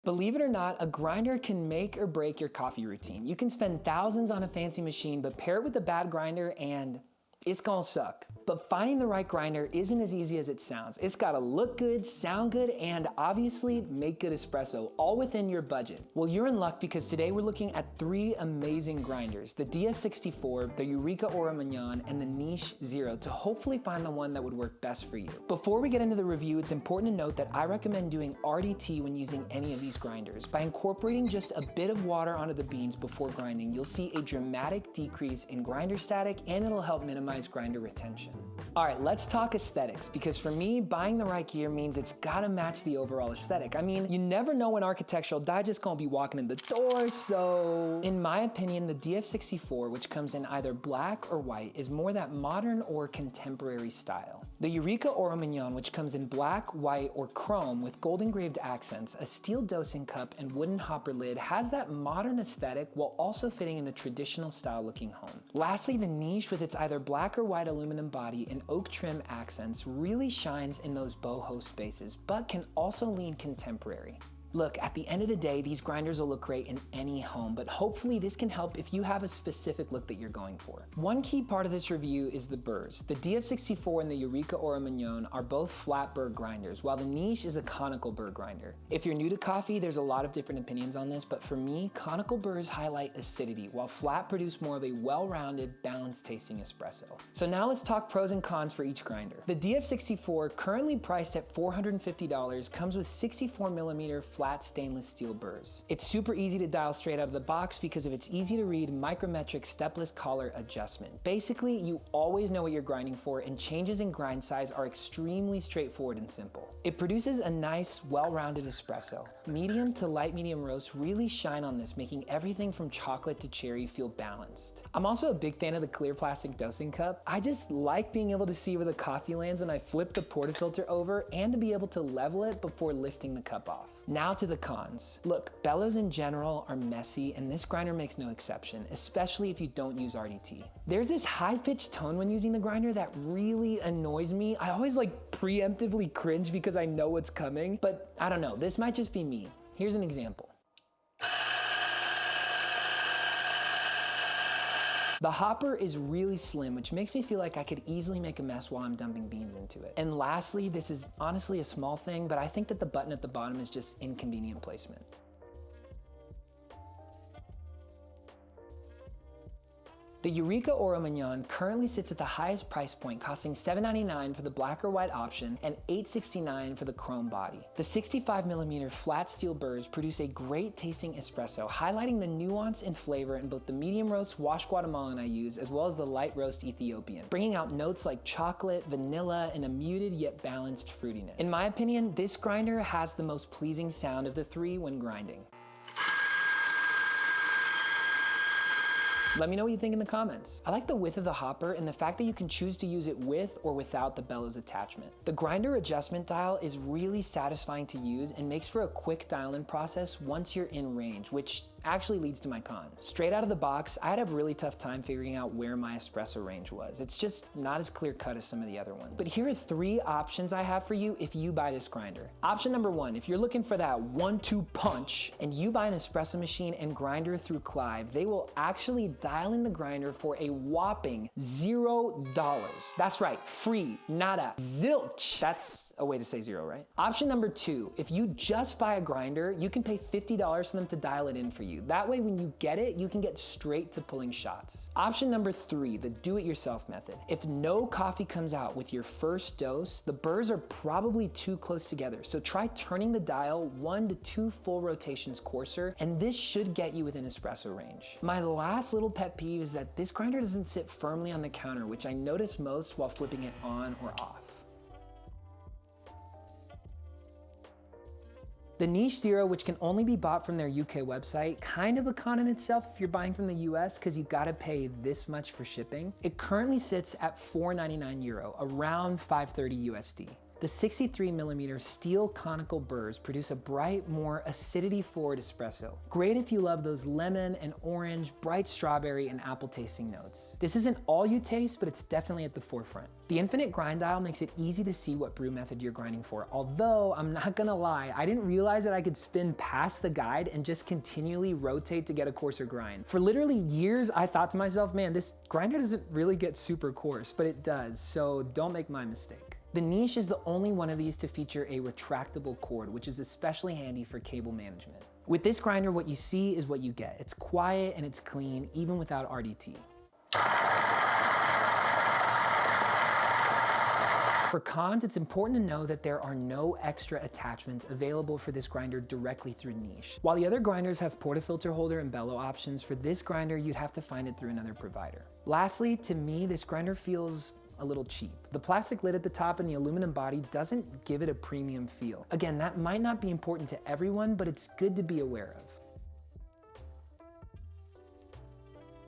Believe it or not, a grinder can make or break your coffee routine. You can spend thousands on a fancy machine, but pair it with a bad grinder and it's gonna suck. But finding the right grinder isn't as easy as it sounds. It's gotta look good, sound good, and obviously make good espresso, all within your budget. Well, you're in luck because today we're looking at 3 amazing grinders, the DF64, the Eureka Oro Mignon, and the Niche Zero, to hopefully find the one that would work best for you. Before we get into the review, it's important to note that I recommend doing RDT when using any of these grinders. By incorporating just a bit of water onto the beans before grinding, you'll see a dramatic decrease in grinder static, and it'll help minimize grinder retention. All right, let's talk aesthetics, because for me, buying the right gear means it's gotta match the overall aesthetic. I mean, you never know when Architectural Digest gonna be walking in the door, so in my opinion, the DF64, which comes in either black or white, is more that modern or contemporary style. The Eureka Oro Mignon, which comes in black, white, or chrome with gold engraved accents, a steel dosing cup, and wooden hopper lid, has that modern aesthetic while also fitting in the traditional style looking home. Lastly, the Niche, with its either black or white aluminum body and oak trim accents, really shines in those boho spaces, but can also lean contemporary. Look, at the end of the day, these grinders will look great in any home, but hopefully this can help if you have a specific look that you're going for. One key part of this review is the burrs. The DF64 and the Eureka Oro Mignon are both flat burr grinders, while the Niche is a conical burr grinder. If you're new to coffee, there's a lot of different opinions on this, but for me, conical burrs highlight acidity, while flat produce more of a well-rounded, balanced tasting espresso. So now let's talk pros and cons for each grinder. The DF64, currently priced at $450, comes with 64mm flat stainless steel burrs. It's super easy to dial straight out of the box because of its easy to read micrometric stepless collar adjustment. Basically, you always know what you're grinding for, and changes in grind size are extremely straightforward and simple. It produces a nice, well-rounded espresso. Medium to light medium roasts really shine on this, making everything from chocolate to cherry feel balanced. I'm also a big fan of the clear plastic dosing cup. I just like being able to see where the coffee lands when I flip the portafilter over, and to be able to level it before lifting the cup off. Now to the cons. Look, bellows in general are messy, and this grinder makes no exception, especially if you don't use RDT. There's this high-pitched tone when using the grinder that really annoys me. I always preemptively cringe because I know what's coming, but I don't know, this might just be me. Here's an example. The hopper is really slim, which makes me feel like I could easily make a mess while I'm dumping beans into it. And lastly, this is honestly a small thing, but I think that the button at the bottom is just inconvenient placement. The Eureka Oro Mignon currently sits at the highest price point, costing $7.99 for the black or white option and $8.69 for the chrome body. The 65mm flat steel burrs produce a great tasting espresso, highlighting the nuance and flavor in both the medium roast washed Guatemalan I use, as well as the light roast Ethiopian, bringing out notes like chocolate, vanilla, and a muted yet balanced fruitiness. In my opinion, this grinder has the most pleasing sound of the 3 when grinding. Let me know what you think in the comments. I like the width of the hopper and the fact that you can choose to use it with or without the bellows attachment. The grinder adjustment dial is really satisfying to use and makes for a quick dial-in process once you're in range, which actually leads to my cons. Straight out of the box, I had a really tough time figuring out where my espresso range was. It's just not as clear cut as some of the other ones. But here are 3 options I have for you if you buy this grinder. Option number 1, if you're looking for that 1-2 punch and you buy an espresso machine and grinder through Clive, they will actually dial in the grinder for a whopping $0. That's right, free, nada, zilch. That's a way to say 0, right? Option number 2, if you just buy a grinder, you can pay $50 for them to dial it in for you. That way, when you get it, you can get straight to pulling shots. Option number 3, the do-it-yourself method. If no coffee comes out with your first dose, the burrs are probably too close together. So try turning the dial 1 to 2 full rotations coarser, and this should get you within espresso range. My last little pet peeve is that this grinder doesn't sit firmly on the counter, which I notice most while flipping it on or off. The Niche Zero, which can only be bought from their UK website, kind of a con in itself if you're buying from the US because you gotta pay this much for shipping. It currently sits at €4.99, around $5.30 USD. The 63mm steel conical burrs produce a bright, more acidity-forward espresso. Great if you love those lemon and orange, bright strawberry and apple tasting notes. This isn't all you taste, but it's definitely at the forefront. The infinite grind dial makes it easy to see what brew method you're grinding for, although I'm not gonna lie, I didn't realize that I could spin past the guide and just continually rotate to get a coarser grind. For literally years, I thought to myself, man, this grinder doesn't really get super coarse, but it does, so don't make my mistake. The niche is the only one of these to feature a retractable cord, which is especially handy for cable management. With this grinder, what you see is what you get. It's quiet and it's clean, even without RDT. For cons, it's important to know that there are no extra attachments available for this grinder directly through niche. While the other grinders have portafilter holder and bellow options, for this grinder, you'd have to find it through another provider. Lastly, to me, this grinder feels a little cheap. The plastic lid at the top and the aluminum body doesn't give it a premium feel. Again, that might not be important to everyone, but it's good to be aware of.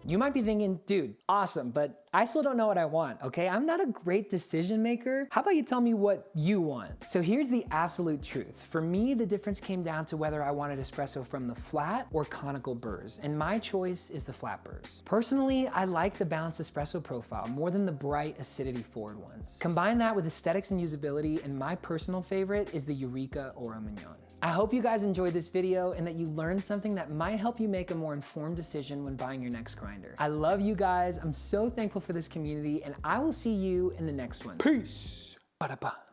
You might be thinking, dude, awesome, but I still don't know what I want, okay? I'm not a great decision maker. How about you tell me what you want? So here's the absolute truth. For me, the difference came down to whether I wanted espresso from the flat or conical burrs, and my choice is the flat burrs. Personally, I like the balanced espresso profile more than the bright acidity forward ones. Combine that with aesthetics and usability, and my personal favorite is the Eureka Oro Mignon. I hope you guys enjoyed this video and that you learned something that might help you make a more informed decision when buying your next grinder. I love you guys. I'm so thankful for this community, and I will see you in the next one. Peace. Ba-da-ba.